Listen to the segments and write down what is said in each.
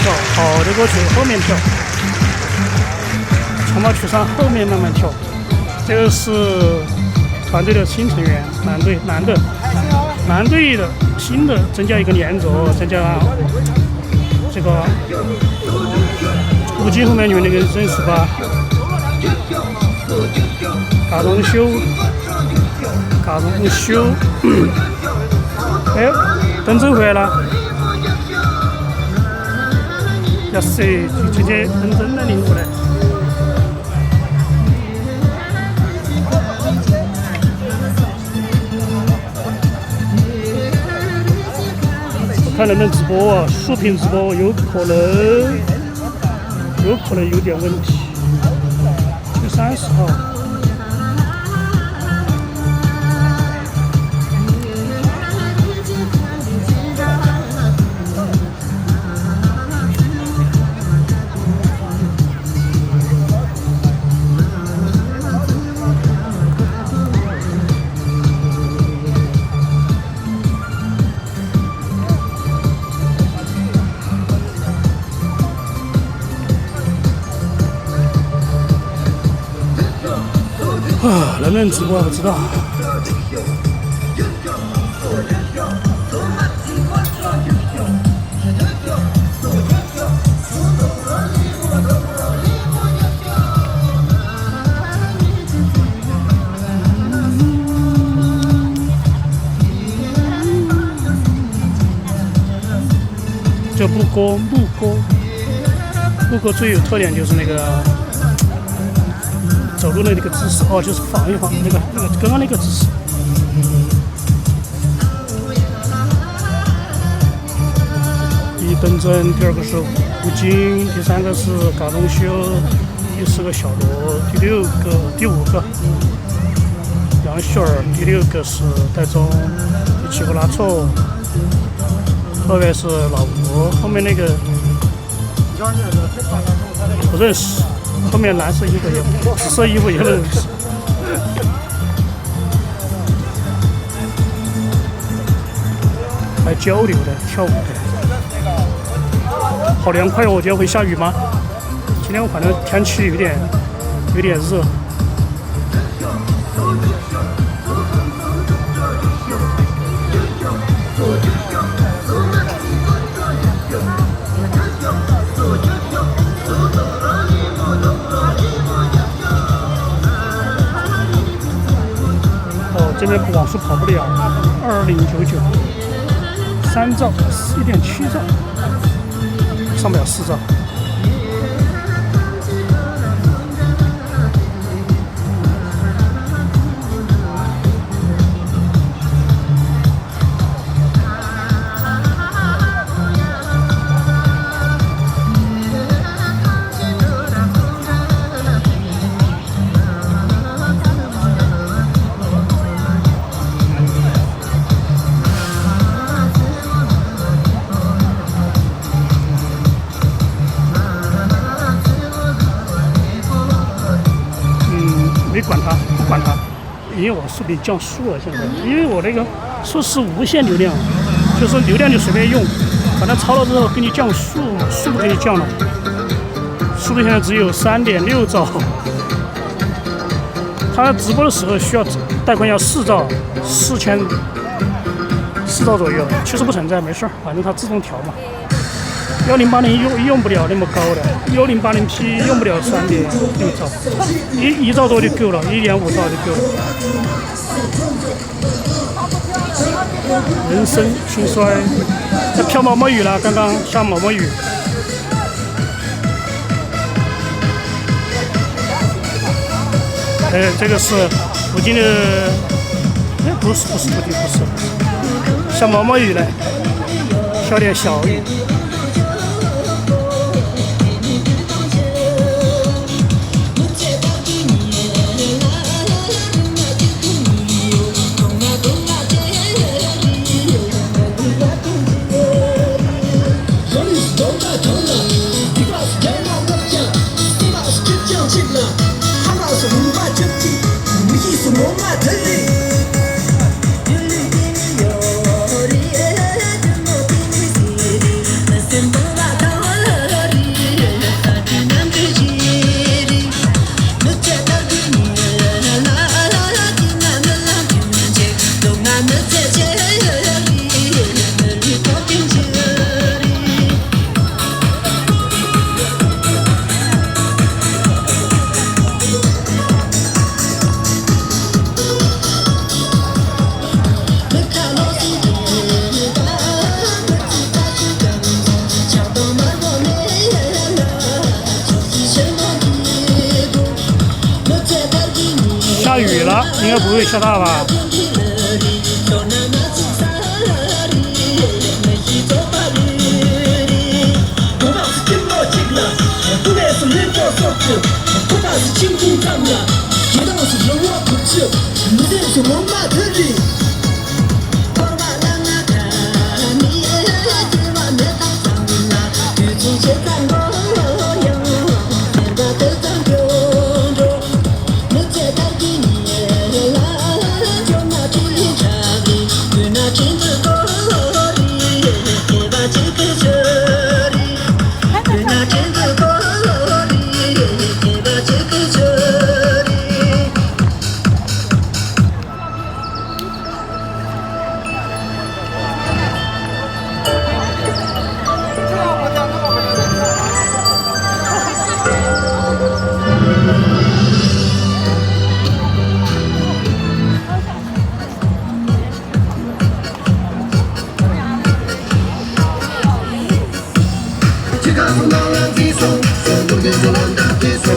跳，好的歌曲后面跳，长毛曲上后面慢慢跳。这个是团队的新成员，男队的新的增加一个连轴，增加这个吴京后面你们那个认识吧？嘎东修，哎，邓真回来了，要谁直接邓真的领过来？看能不能直播啊？竖屏直播有可能有点问题。30号。能不能直播不知道。这木歌最有特点就是那个走路的那个姿势哦，就是晃一晃，那个刚刚那个姿势。第一邓真，第二个是吴京，第三个是嘎东修，第四个小罗，第五个杨旭儿，第六个是戴宗，第七个拉错，后面是老吴，后面那个不认识。后面蓝色衣服也，紫色衣服也认识。还交流的，跳舞的，好凉快哦！我觉得会下雨吗？今天我反正天气有点热。这边网速跑不了，2099，3兆，1.7兆，上不了4兆。不管它，因为我视频降速了现在，因为我那个说是无限流量，就是流量就随便用，反正超了之后给你降速，速度给你降了，速度现在只有3.6兆。他直播的时候需要带宽要4兆，4兆左右，其实不存在，没事儿，反正它自动调嘛。1080用不了那么高的，1080P 用不了3.6兆，1兆多就够了，1.5兆就够了。人生兴衰，在飘毛毛雨了，刚刚下毛毛雨。这个是附近的，不是附近，不是，下毛毛雨了，下点小雨。应该不会下大吧？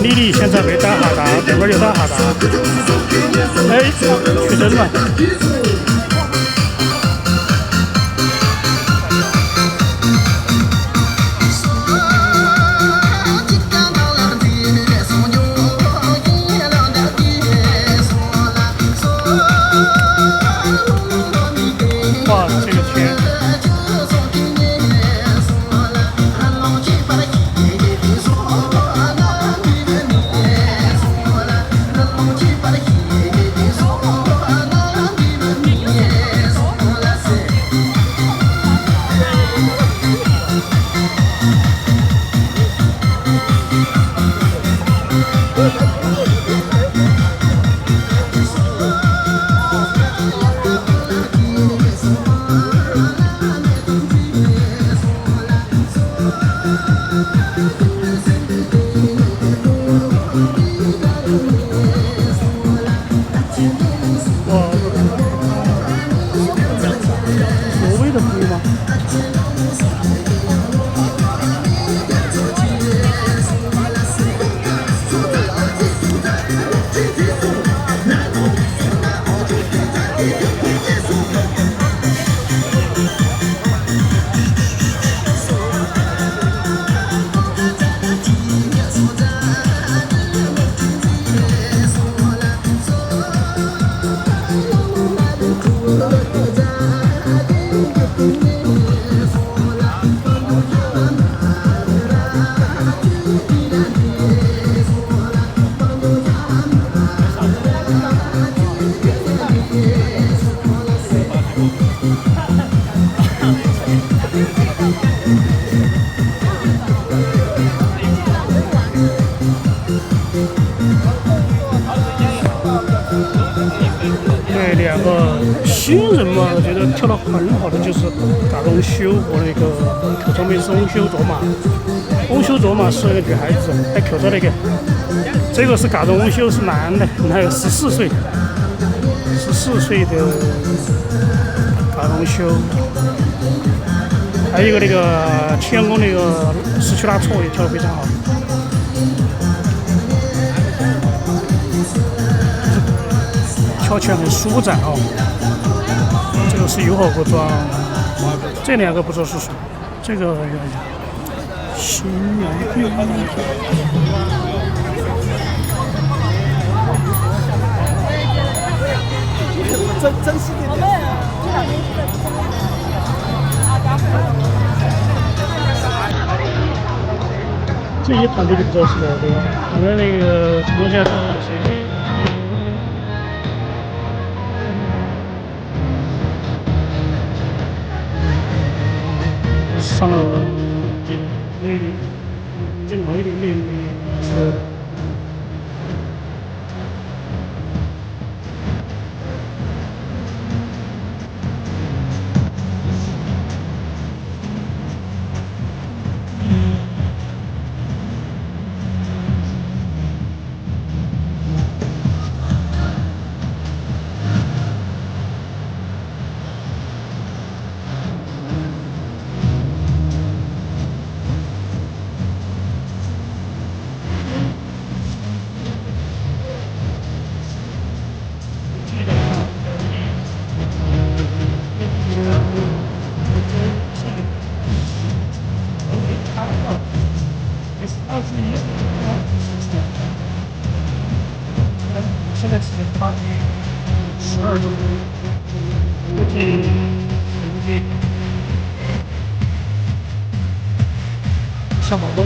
丽丽现在没打哈达，等会儿就打哈达。哎，去真了。哇，这个天！挪威的朋友吗？对，两个新人嘛，我觉得跳得很好的就是嘎隆修和那个口中妹是翁修卓玛。翁修卓玛是那个女孩子，还口着那个。这个是嘎隆翁修是男的，还有14岁，14岁的嘎隆修。还有一个那个天宫那个失去大错也跳得非常好。跳起来很舒展哦。这个是友好国庄，这两个不知道是什么。这个新娘兵，真是的。这一团队就不知道是哪个，我们那个陈东先生谁？上了这某一点是。小毛豆。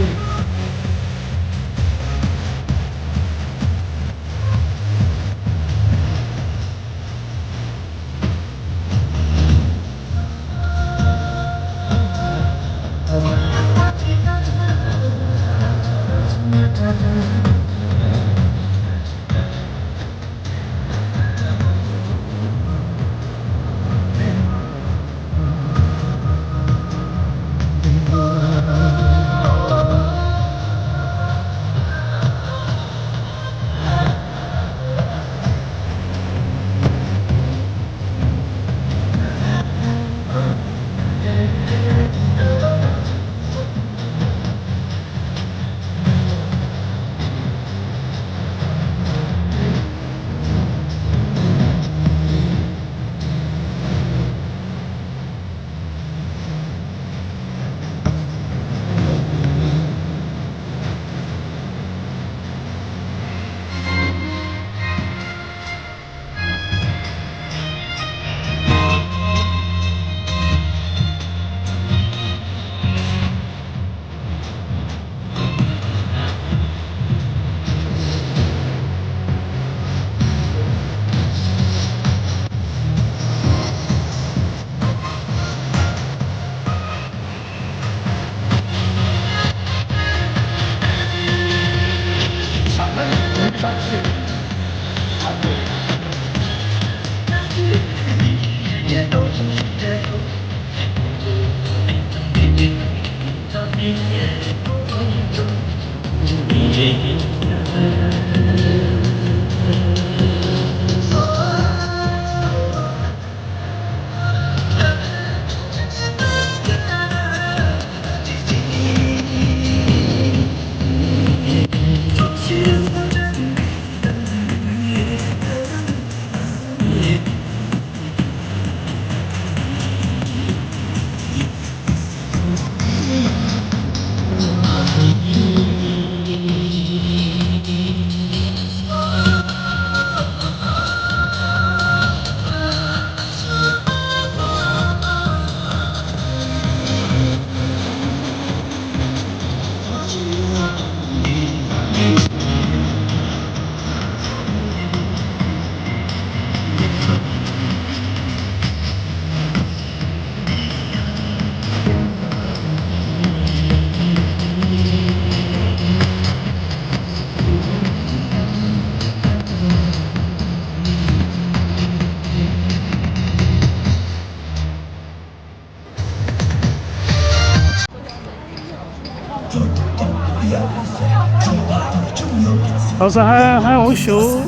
老师喊我修，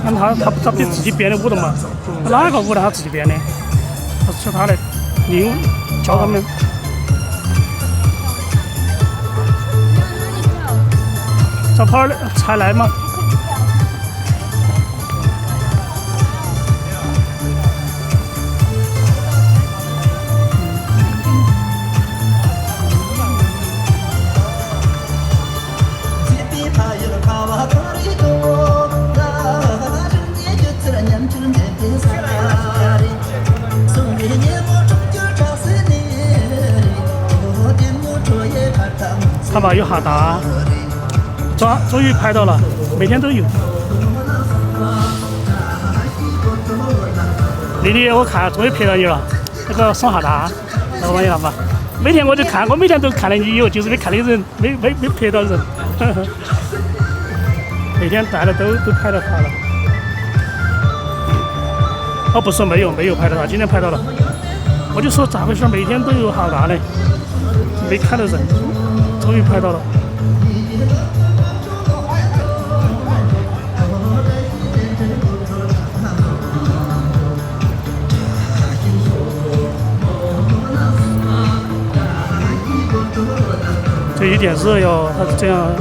喊他不是自己编的舞的嘛？哪个舞的他自己编的？他说他来领教他们。早跑的才来嘛。看吧，有哈达，终于拍到了，每天都有。丽丽，我看终于拍到你了，那个送哈达，那个玩意儿吧。每天我就看，我每天都看到你有，就是没看的人，没拍到人。每天大家都拍到他了。哦，不是没有拍到他，今天拍到了。我就说咋回事，每天都有哈达呢，没看到人。终于拍到了，这有点热哟，它是这样。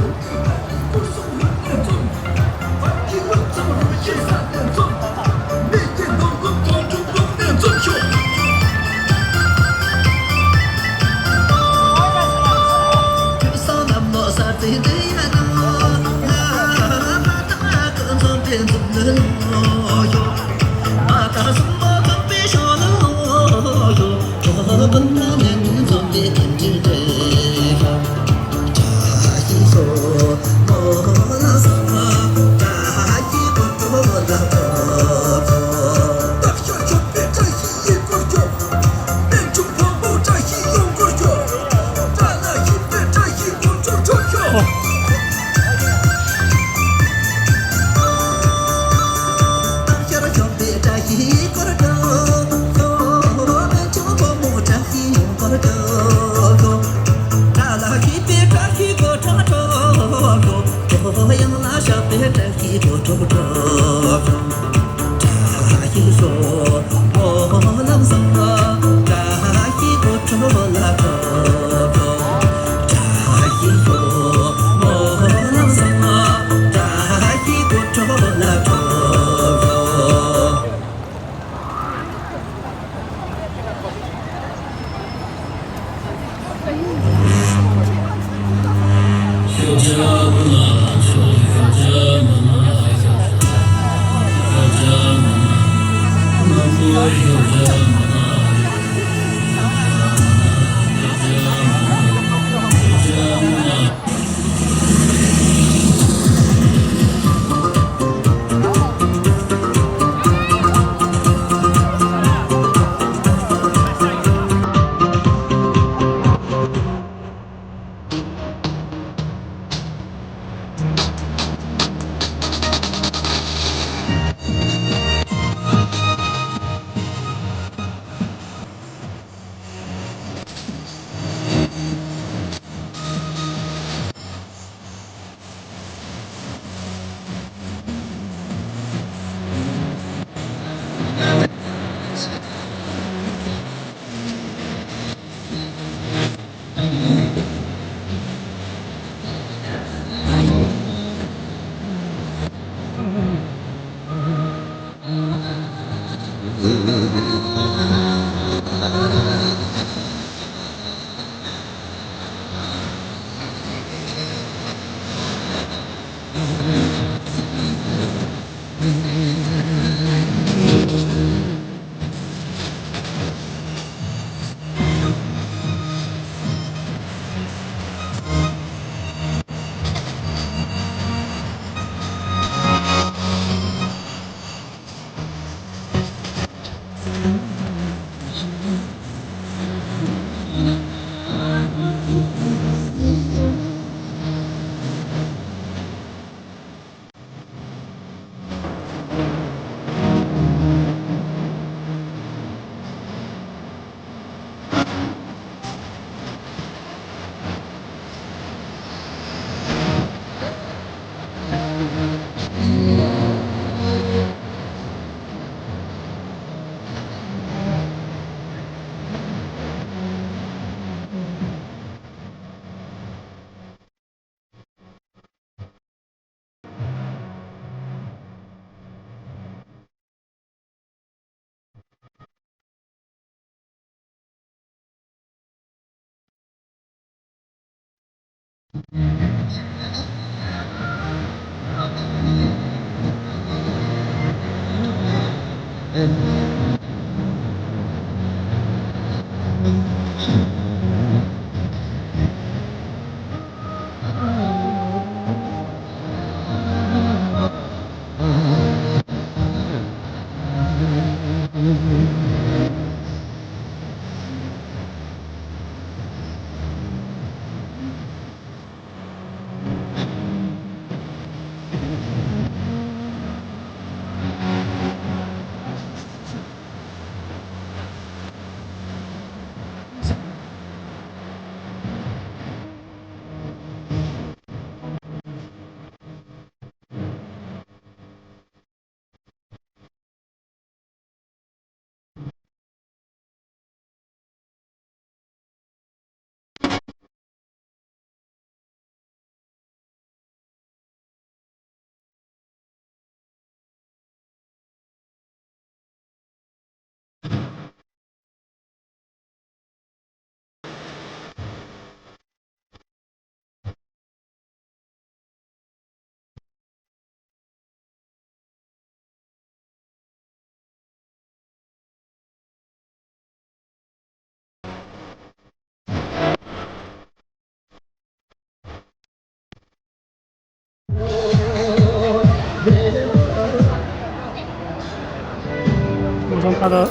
我看它的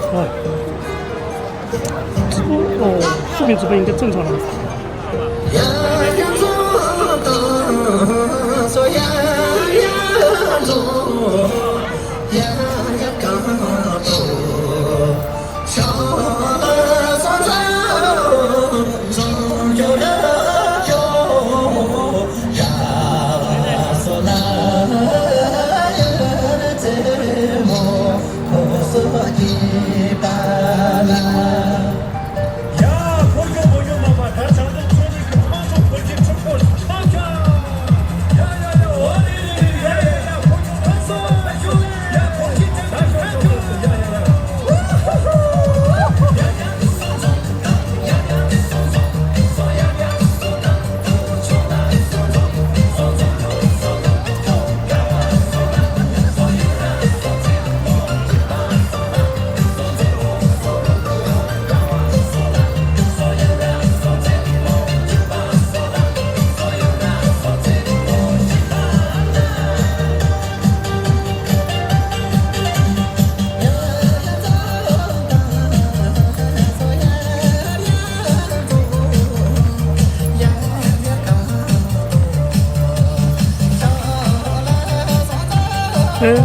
负面指标应该正常了。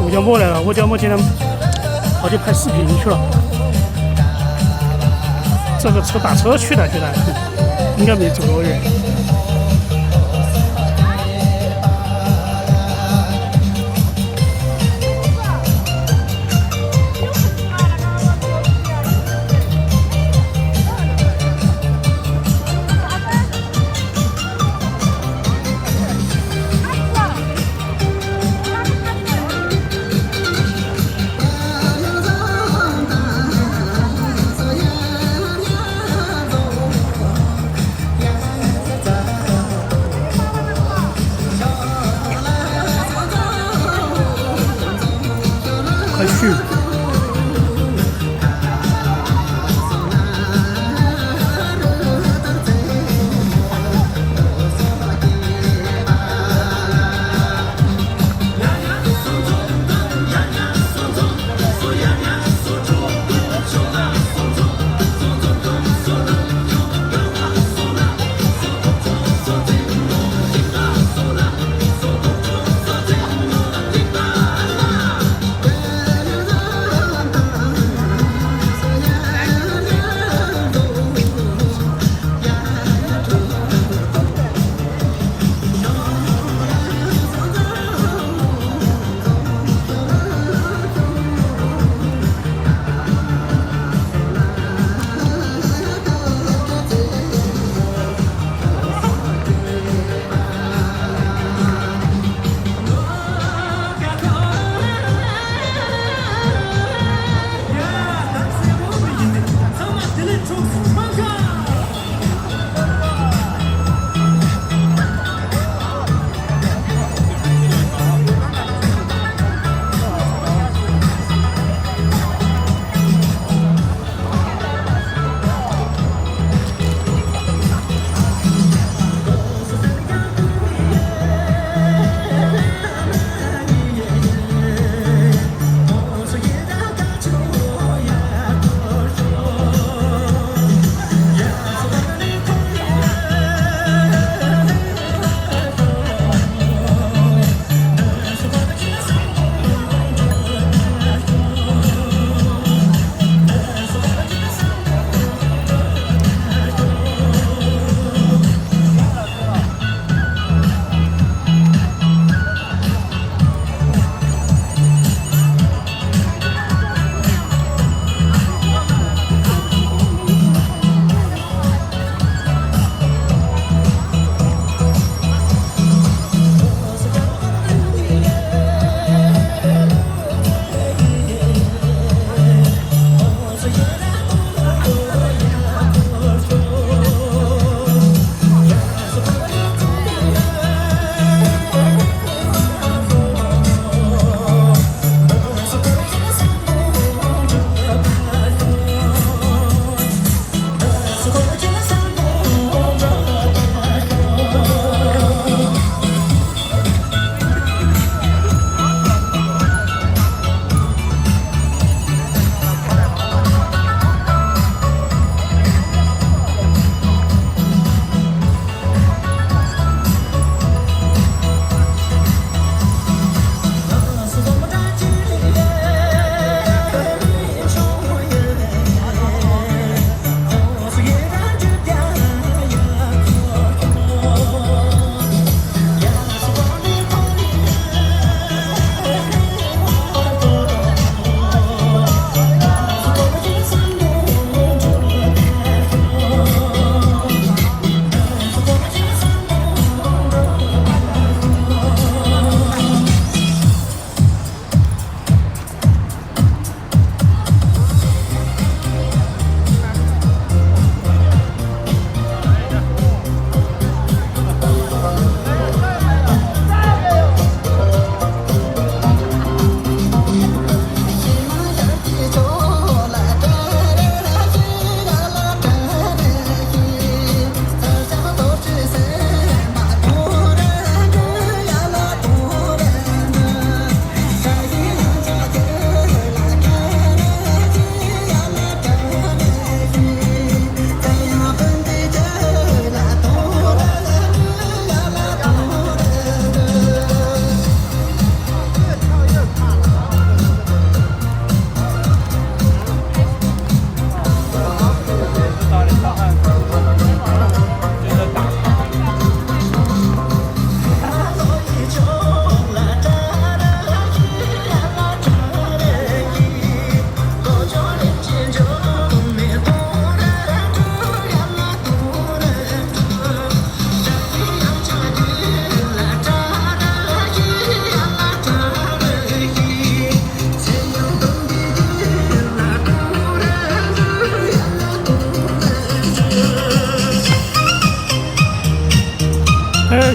不叫我来了，我叫我今天跑去拍视频去了。这个车打车去了，现在应该没走多远。快去！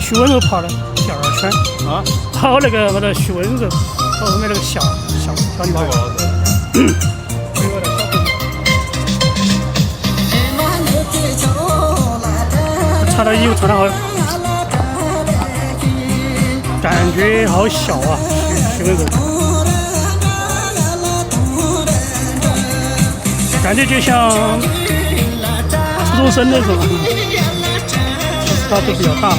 徐温柔跑了第二圈啊，跑那个徐温柔，跑后面那个小女孩。穿的衣服穿的好，感觉好小啊，徐温柔，感觉就像初中生那种，其实他都比较大了。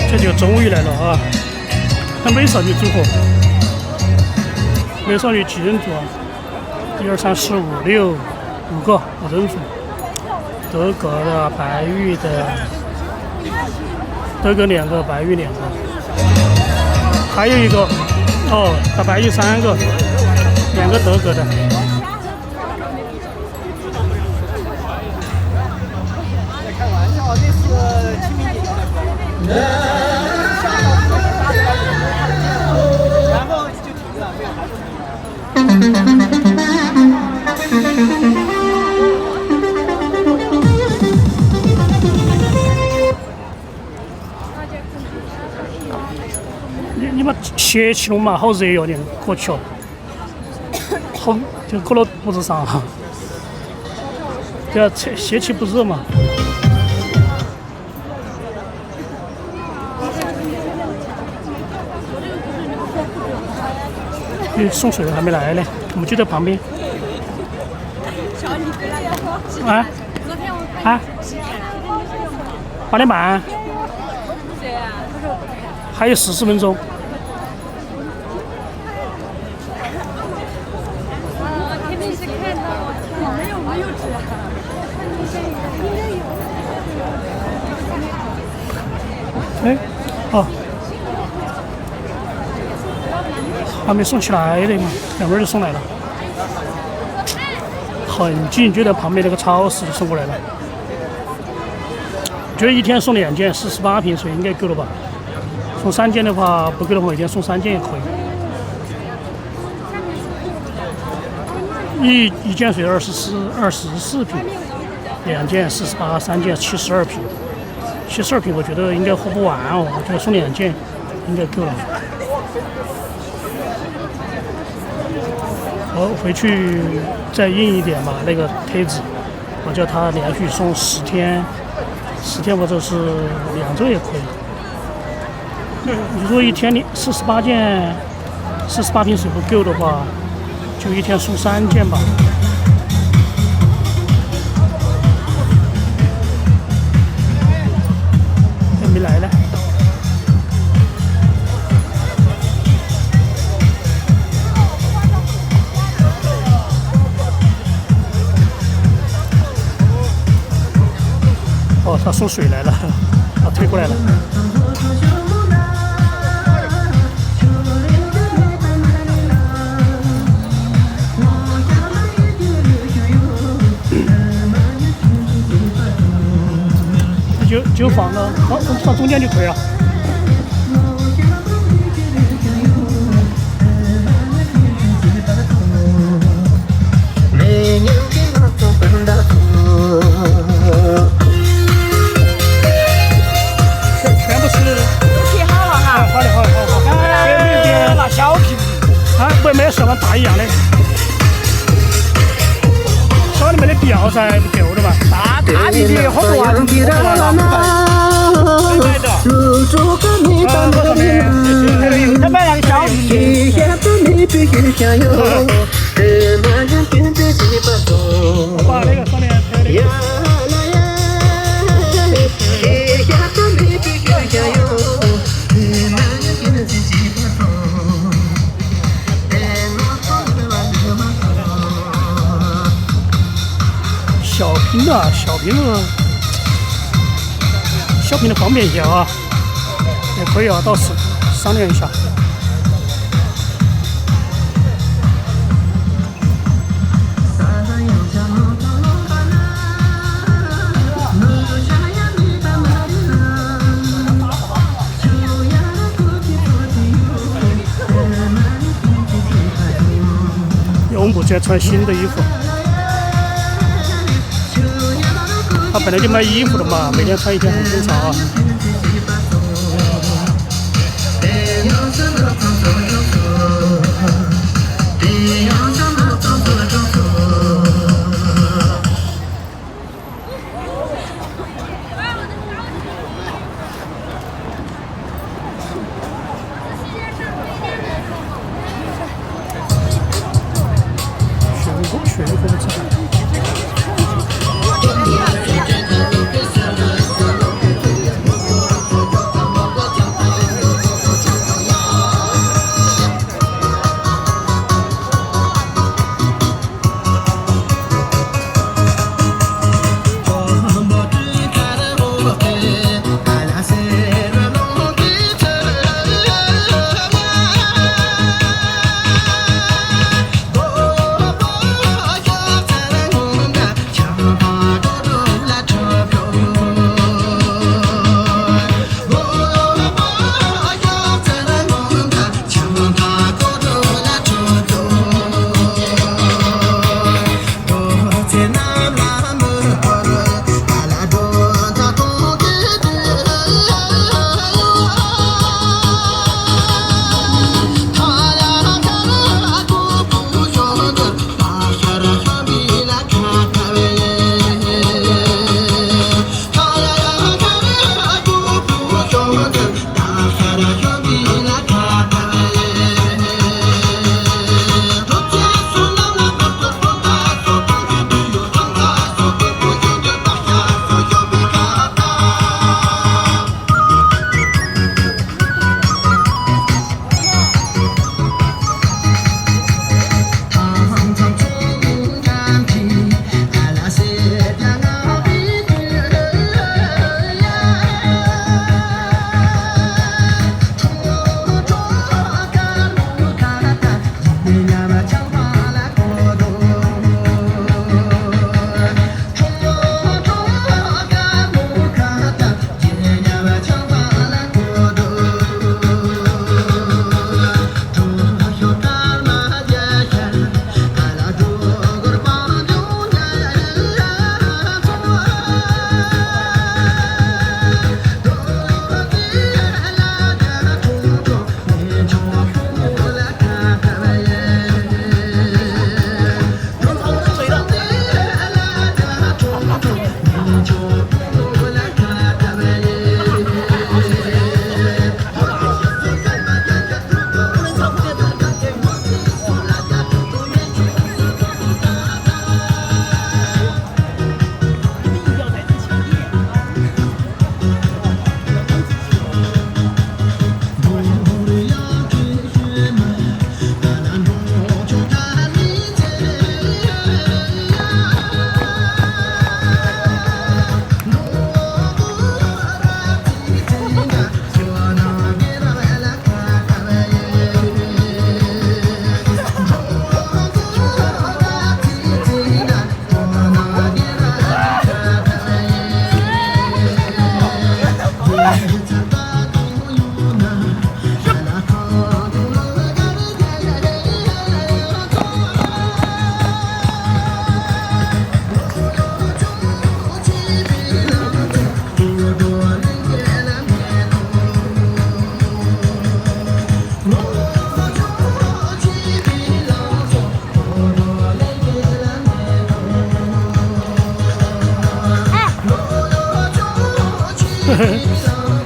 这就终于来了啊！美少女组合，美少女几人组啊？1、2、3、4、5、6，5个5人组。德国的、白玉的，德国2个，白玉2个，还有一个打白玉3个，2个德国的。开玩笑，这是清明节的。然后就停了，没有还你妈邪气了嘛，好热哟，你过去哦，好就搁到脖子上哈。对啊，邪气不热嘛。送水的还没来呢，我们就在旁边。啊？啊？8点半。还有40分钟。肯定是看到没有纸。哎，还没送起来的嘛，2会儿就送来了，很近，就在旁边那个超市就送过来了。觉得一天送2件，48瓶水应该够了吧？送3件的话不够的话，每天送3件也可以。一件水24瓶，2件48，3件72瓶。72瓶我觉得应该喝不完哦，我觉得送2件应该够了。回去再印一点吧，那个贴纸，我叫他连续送10天或者是2周也可以。你说一天你48瓶水不够的话，就一天送3件吧。还没来呢。他送水来了，他推过来了。就放了，放中间就可以了。大一样的。小的没得必要噻，不够的嘛。大弟弟好多啊，你的了入住个你的他买那个小弟，你必须享有。把那个上面拍的。小屏啊，小屏了，小屏的方便性啊，也可以啊，到时商量一下。因为我们不喜欢穿新的衣服。他本来就卖衣服的嘛，每天穿一天很正常啊。选一个不错。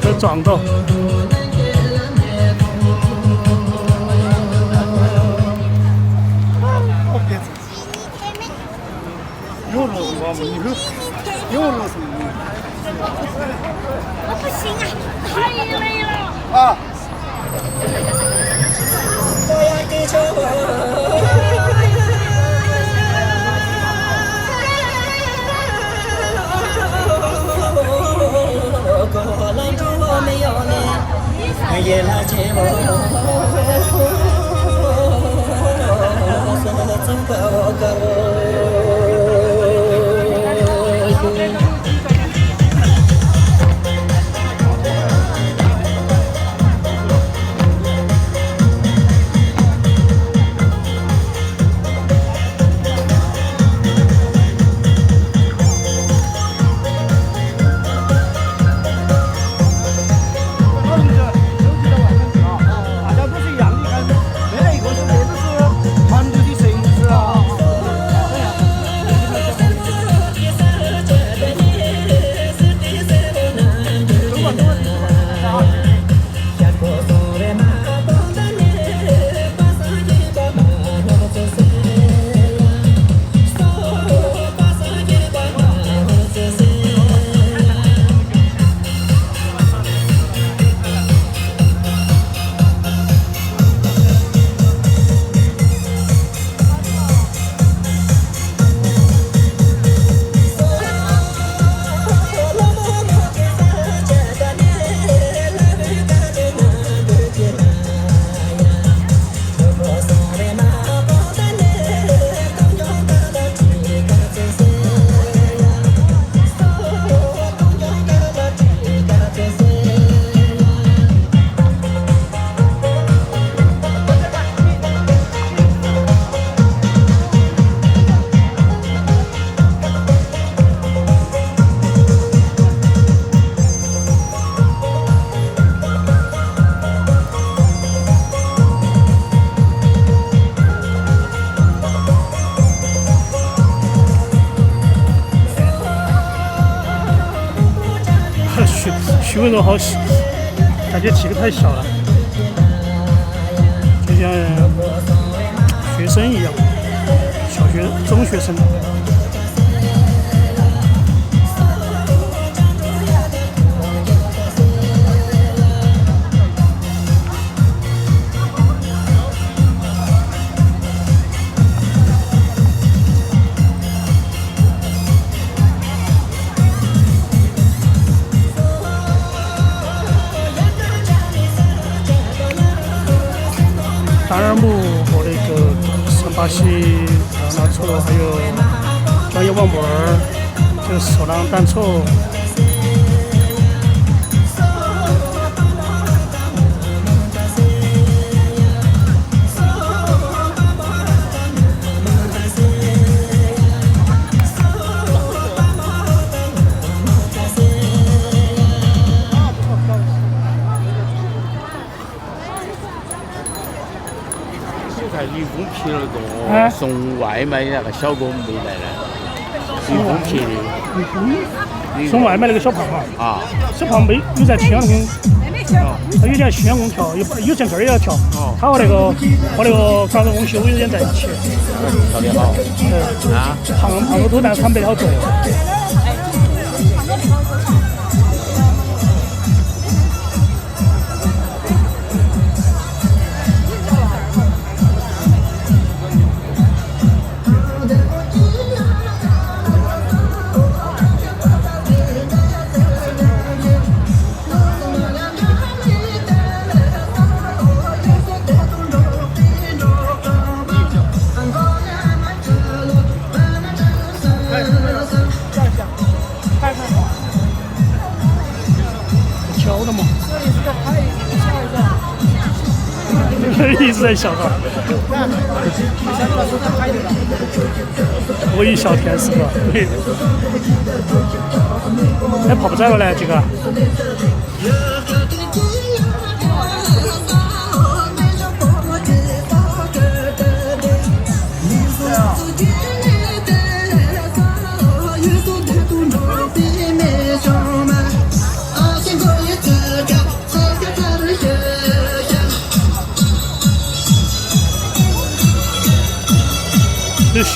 都撞到。有路是我们有路是我不行啊，太累了。啊。徐文龙好小，感觉体格太小了，就像学生一样，小学、中学生。达尔木和那个圣巴西、纳错，还有专业网门儿，就是手浪单错。鱼公皮那个送外卖那个小哥没来呢，鱼公皮的。送外卖那个小胖哈。啊。小胖没有在青阳那边，他有点青阳宫跳，有阵这儿也要跳。他和那个广州翁修有点在一起。跳得好。啊。胖子多，但是他没好做。敲的嘛，一直在笑他。微笑天使吧，哎，泡不在了嘞，这个。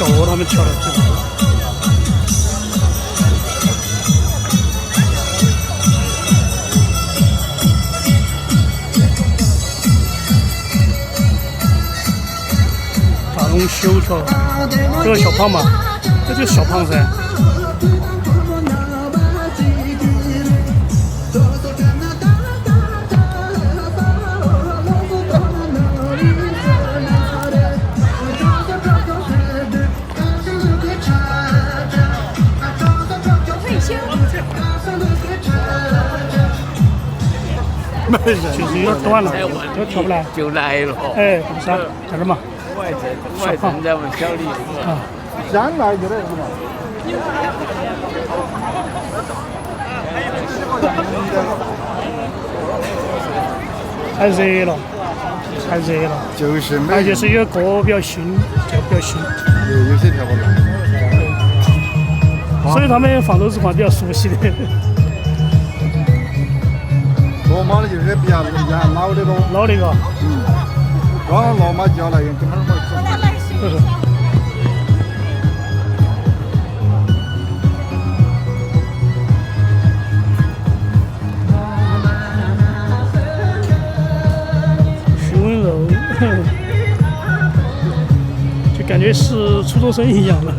小罗他们跳的最好。大龙修跳，这个小胖嘛，这就是小胖噻。就是有点短了，就跳不来。就来了。哎，不是，在这嘛。我还正在问小李。啊。想来就来是嘛。太热了，太热了。就是美。而且是有歌比较新，就比较新。有些跳不来。所以他们放都是放比较熟悉的。罗马的就是比较老的咯。老的个。刚罗马教来用根本没吃。熏肉，就感觉是初中生一样的。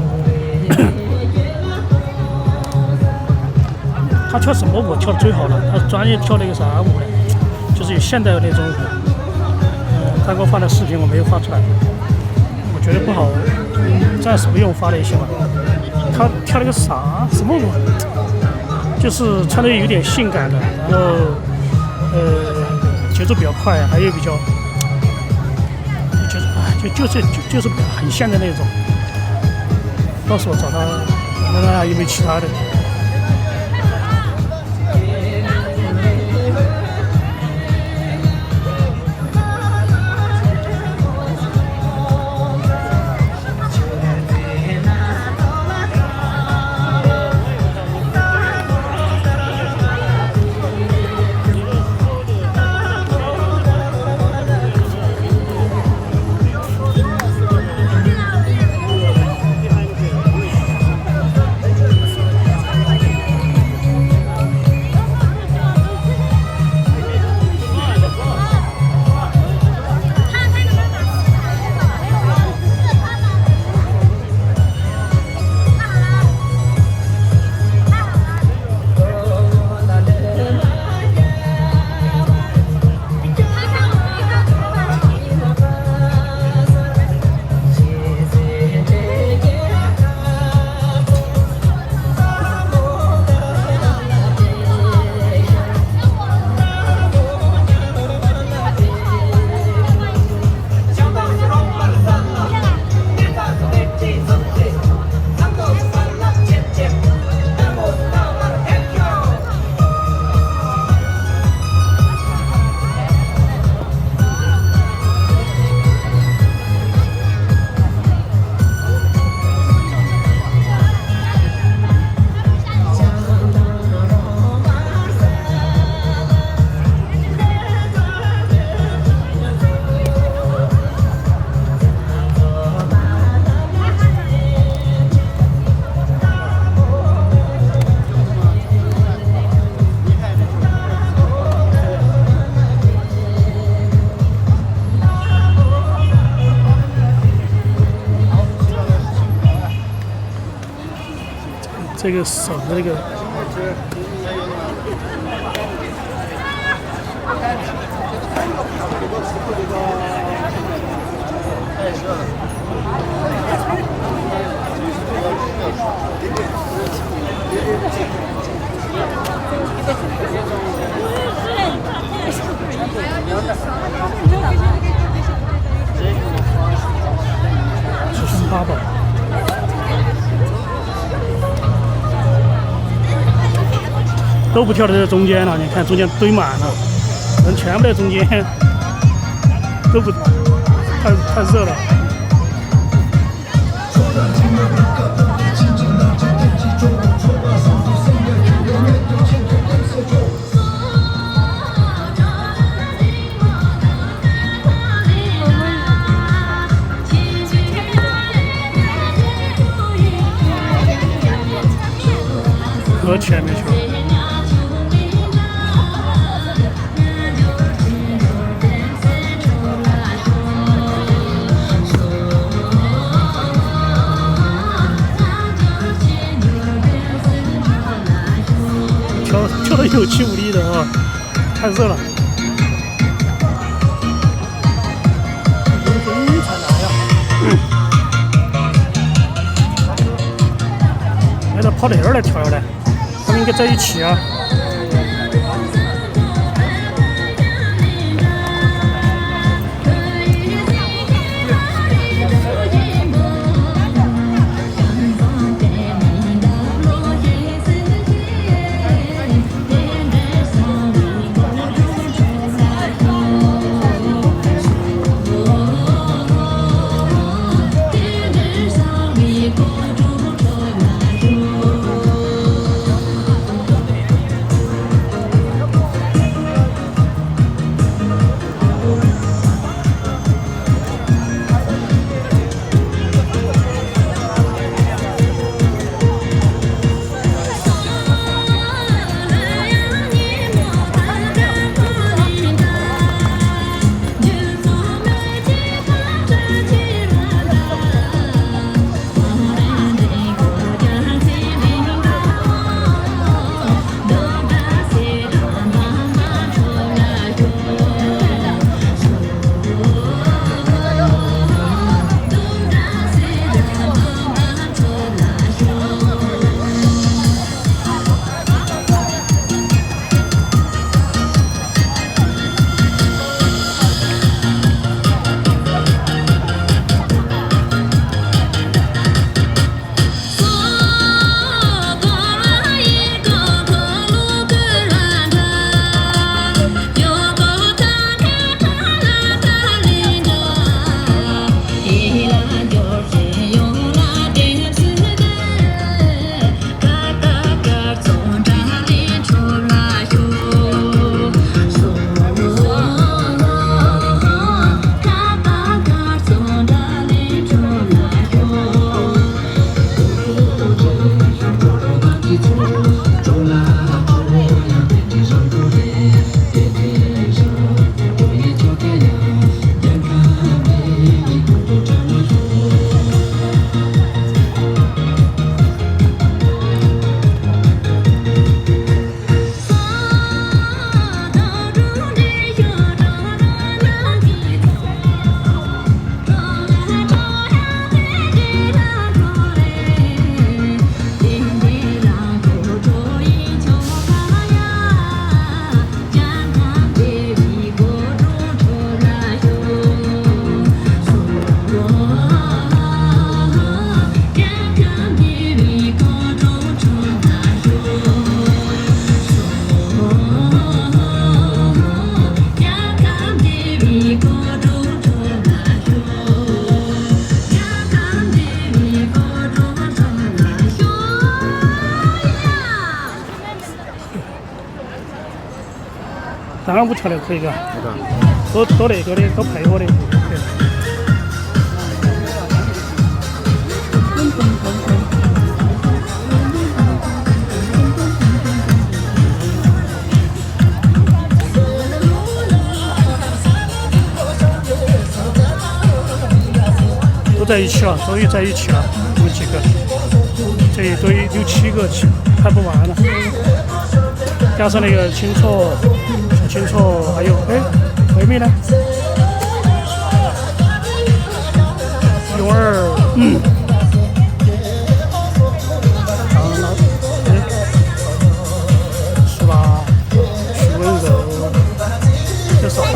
他跳什么舞跳的最好了？他专业跳那个啥舞呢？就是有现代的那种舞。他给我发的视频我没有发出来，我觉得不好，暂时不用发那些吧。他跳了个啥什么舞？就是穿的有点性感的，然后节奏比较快，还有比较就是很像的那种。到时候找他，问他有没有其他的。这个手的那个。只剩8宝。都不跳在中间了，你看中间堆满了，人全部在中间，都不太热了。到前面去了。跳得有气无力的啊，太热了。才来呀！那跑到那儿来跳了嘞，他们应该在一起啊。当然不跳的可以嘎，多那个的，多配合的。都在一起了，终于在一起了，我们几个，这一堆6、7个，拍不完了。加上那个清楚。清楚，还有妹妹呢？蓉儿，是吧？许温柔，这是啥？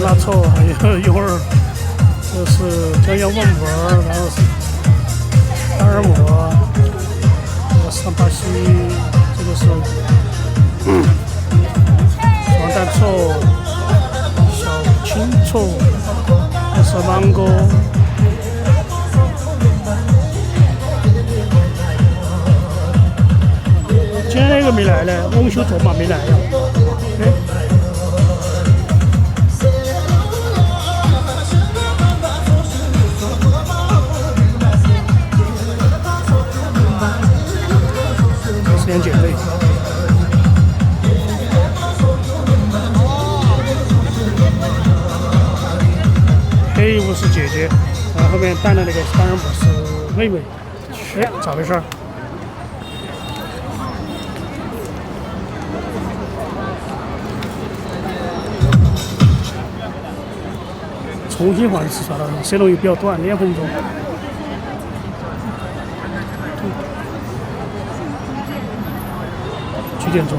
拉丑，还有蓉儿，这是江阳旺文，然后是达尔摩，这个桑巴西，这个是。大错，小青错，还是芒果。今天那个没来呢，翁修卓嘛没来呀。两件尾。黑衣服是姐姐，然后后面戴的那个当然不是妹妹。哎，咋回事？重新换时差了，C龙又比较短，2分钟。几点钟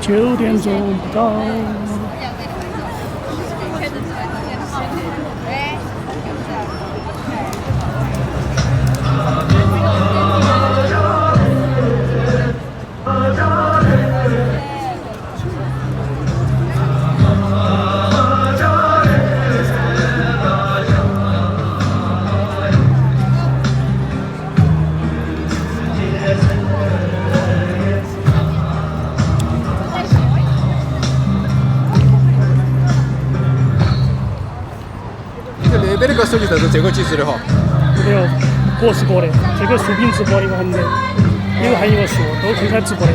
？9点钟不到。那边那个手机都是这个机子的哈。没有，各是各的。这个竖屏直播的一个很的，有还有一个竖都公开直播的。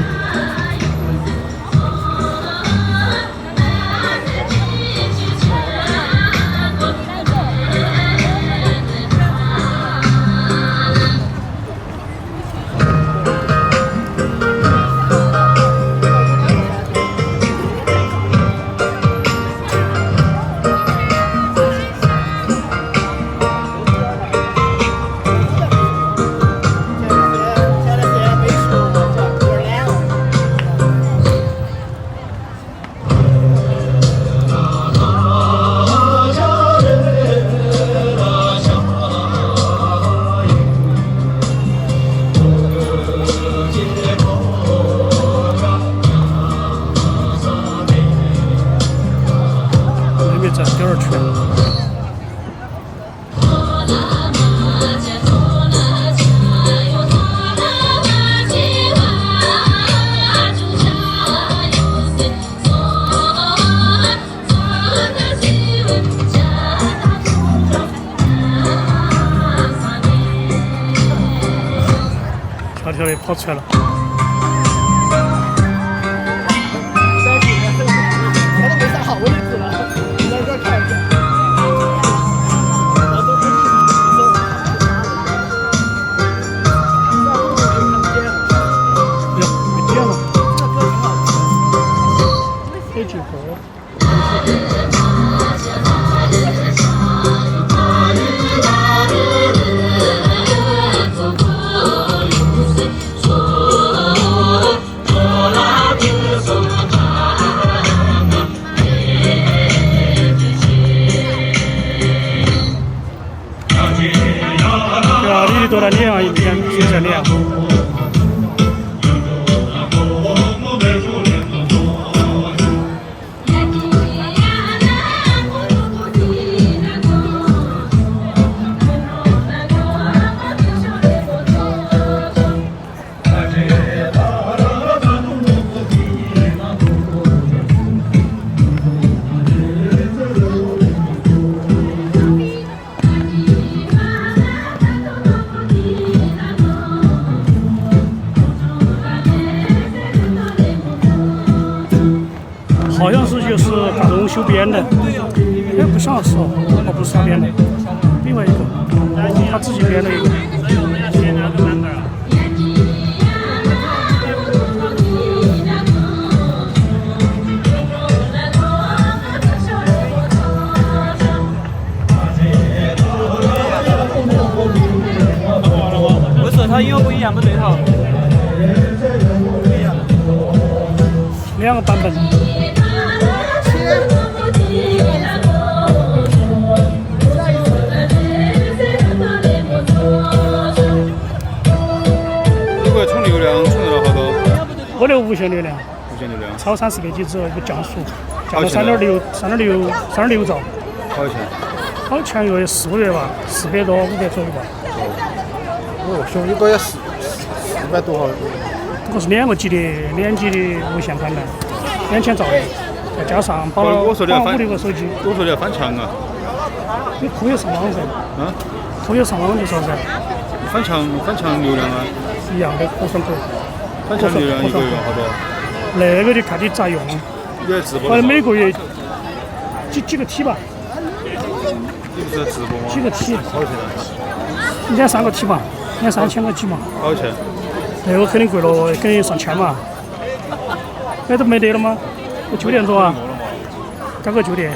跳的跑出来了。多了练啊，一天学着练。好像是就是大众修编的，哎，不像是哦，不是他编的，另外一个他自己编的一个。不是，它音乐不一样，不对头。2个版本。如果充流量充到好多？我的无线流量，无线流量超30G之后一个降速，降到3.6兆。好钱？好像约4个月吧，400多500左右吧。哦，熊一个要400多哈。这个是2个 G 的无线宽带，2000兆的，再加上绑5的个手机。我说的要翻墙啊！你可以上网噻。啊？可以上网就说噻。翻墙流量啊！一样的火山口。很强利润一个月好多？那个就看你咋用。你在直播反正的时候？每个月几个 T 吧，你不是在直播吗？几个 T，好多钱呢？一天3个 T 嘛，一天3000个 T 嘛。好多钱？那个肯定贵了，肯定上千嘛。那都没得了吗？我9点钟啊，搞个9点。